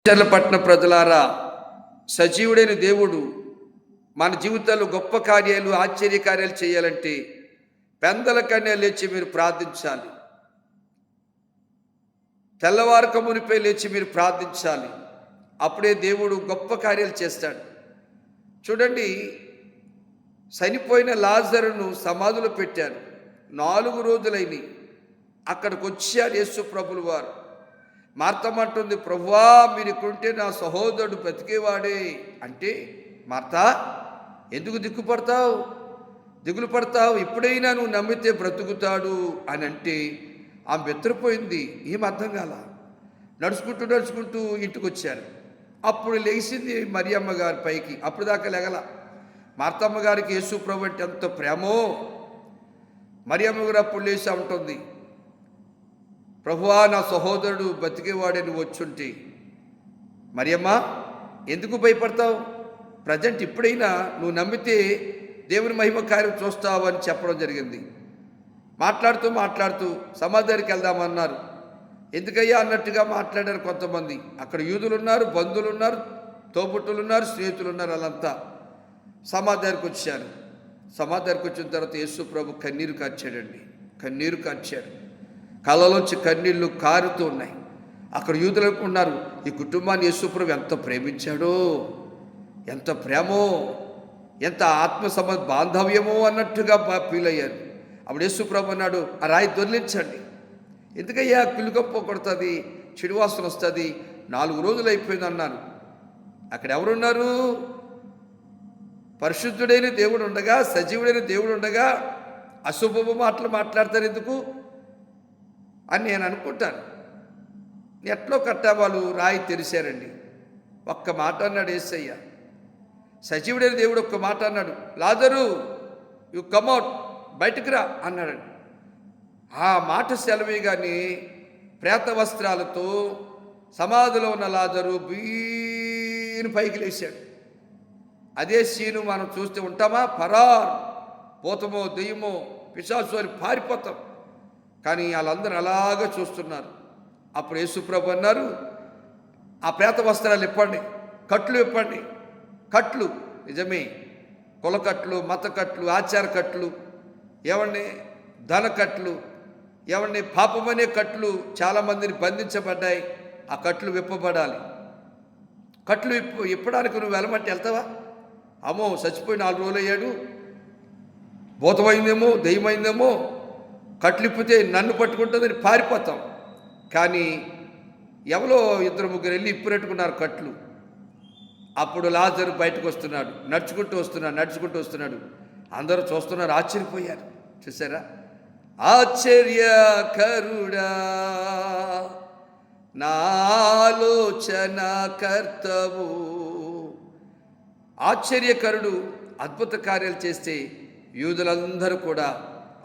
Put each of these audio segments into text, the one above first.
చర్లపట్న ప్రజలారా, సజీవుడైన దేవుడు మన జీవితాల్లో గొప్ప కార్యాలు, ఆశ్చర్య కార్యాలు చేయాలంటే పెందల కన్య లేచి మీరు ప్రార్థించాలి. తెల్లవారక మునిపే లేచి మీరు ప్రార్థించాలి. అప్పుడే దేవుడు గొప్ప కార్యాలు చేస్తాడు. చూడండి, చనిపోయిన లాజరును సమాధిలో పెట్టారు. 4 రోజులైనవి. అక్కడికి వచ్చారు యేసు ప్రభులు వారు. మార్తమంటుంది, ప్రభువా మీరు ఇక్కడుంటే నా సహోదరుడు బ్రతికేవాడే అంటే, మార్తా ఎందుకు దిగులు పడతావు, ఇప్పుడైనా నువ్వు నమ్మితే బ్రతుకుతాడు అని అంటే ఆమె బెత్తరిపోయింది. ఏం అర్థం కాల. నడుచుకుంటూ ఇంటికి వచ్చారు. అప్పుడు లేచింది మరియమ్మ గారి పైకి. అప్పుడు దాకా లెగల. మార్తమ్మ గారికి యేసు ప్రభు అంటే ఎంత ప్రేమో. మరియమ్మ గారు అప్పుడు లేచి ఉంటుంది, ప్రభువా నా సహోదరుడు బతికేవాడే నువ్వు వచ్చుంటే. మరియమ్మ ఎందుకు భయపడతావు, ప్రజెంట్ ఇప్పుడైనా నువ్వు నమ్మితే దేవుని మహిమ కార్యం చూస్తావు అని చెప్పడం జరిగింది. మాట్లాడుతూ సమాధికి వెళ్దామన్నారు. ఎందుకయ్యా అన్నట్టుగా మాట్లాడారు కొంతమంది. అక్కడ యూదులు ఉన్నారు, బంధువులు ఉన్నారు, తోబుట్టులు ఉన్నారు, స్నేహితులు ఉన్నారు. వాళ్ళంతా సమాధికి వచ్చారు. సమాధికి వచ్చిన తర్వాత యేసు ప్రభు కన్నీరు కార్చాడు. కళ్ళలోంచి కన్నీళ్లు కారుతూ ఉన్నాయి. అక్కడ యూదులు అనుకున్నారు, ఈ కుటుంబాన్ని యేసు ప్రభు ఎంత ప్రేమించాడో, ఎంత ప్రేమో, ఎంత ఆత్మ సంబంధ బాంధవ్యమో అన్నట్టుగా ఫీల్ అయ్యారు. అప్పుడు యేసు ప్రభు అన్నాడు, ఆ రాయి దొర్లించండి. ఎందుకయ్యా పిలుగొప్ప కొడుతుంది, చెడు వాసన వస్తుంది, 4 రోజులు అయిపోయింది అన్నారు. అక్కడ ఎవరున్నారు? పరిశుద్ధుడైన దేవుడు ఉండగా, సజీవుడైన దేవుడు ఉండగా అశుభ మాటలు మాట్లాడతారు ఎందుకు అని నేను అనుకుంటాను. ఎట్లో కట్టావాళ్ళు రాయి తెరిచారండి. ఒక్క మాట అన్నాడు యేసయ్య. సజీవుడైన దేవుడు ఒక్క మాట అన్నాడు, లాజరు యు కమ్అట్, బయటకు రా అన్నాడు. ఆ మాట సెలవేగాని ప్రేత వస్త్రాలతో సమాధిలో ఉన్న లాజరు బీని పైకి లేచాడు. అదే సీను మనం చూస్తే ఉంటామా? పరార్, పోతమో దెయ్యమో పిశాచు అని పారిపోతాం. కానీ వాళ్ళందరూ అలాగే చూస్తున్నారు. అప్పుడు యేసుప్రభు అన్నారు, ఆ ప్రేత వస్త్రాలు ఇప్పండి, కట్లు ఇప్పండి. కట్లు నిజమే, కులకట్లు, మత కట్లు, ఆచార కట్లు, ఏమండి ధన కట్లు, ఏమండి పాపమనే కట్లు చాలామందిని బంధించబడ్డాయి. ఆ కట్లు విప్పబడాలి. కట్లు ఇప్పడానికి నువ్వు వెళ్ళమంటే వెళ్తావా? అమ్మో చచ్చిపోయి 4 రోజులు అయ్యాడు, భూతమైందేమో, దెయ్యమైందేమో, కట్లు ఇప్పితే నన్ను పట్టుకుంటుందని పారిపోతాం. కానీ ఎవరో 2-3 వెళ్ళి ఇప్పురెట్టుకున్నారు కట్లు. అప్పుడు లాజరు బయటకు వస్తున్నాడు, నడుచుకుంటూ వస్తున్నాడు. అందరూ చూస్తున్నారు, ఆశ్చర్యపోయారు. చూసారా? ఆశ్చర్యకరుడా నా ఆలోచన కర్తవు. ఆశ్చర్యకరుడు అద్భుత కార్యాలు చేస్తే యూదులందరూ కూడా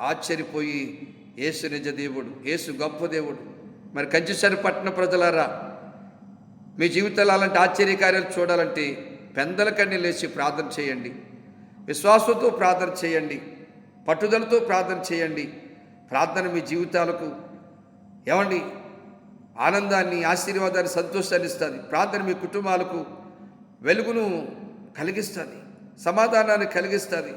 ఆశ్చర్యపోయి, యేసు నిజ దేవుడు, యేసు గొప్ప దేవుడు. మరి కంచిశర పట్టణ ప్రజలారా, మీ జీవితాలు అలాంటి ఆశ్చర్య కార్యాలు చూడాలంటే పెందల కన్నీ లేచి ప్రార్థన చేయండి. విశ్వాసంతో ప్రార్థన చేయండి, పట్టుదలతో ప్రార్థన చేయండి. ప్రార్థన మీ జీవితాలకు ఏమండి ఆనందాన్ని, ఆశీర్వాదాన్ని, సంతోషాన్ని ఇస్తుంది. ప్రార్థన మీ కుటుంబాలకు వెలుగును కలిగిస్తుంది, సమాధానాన్ని కలిగిస్తుంది.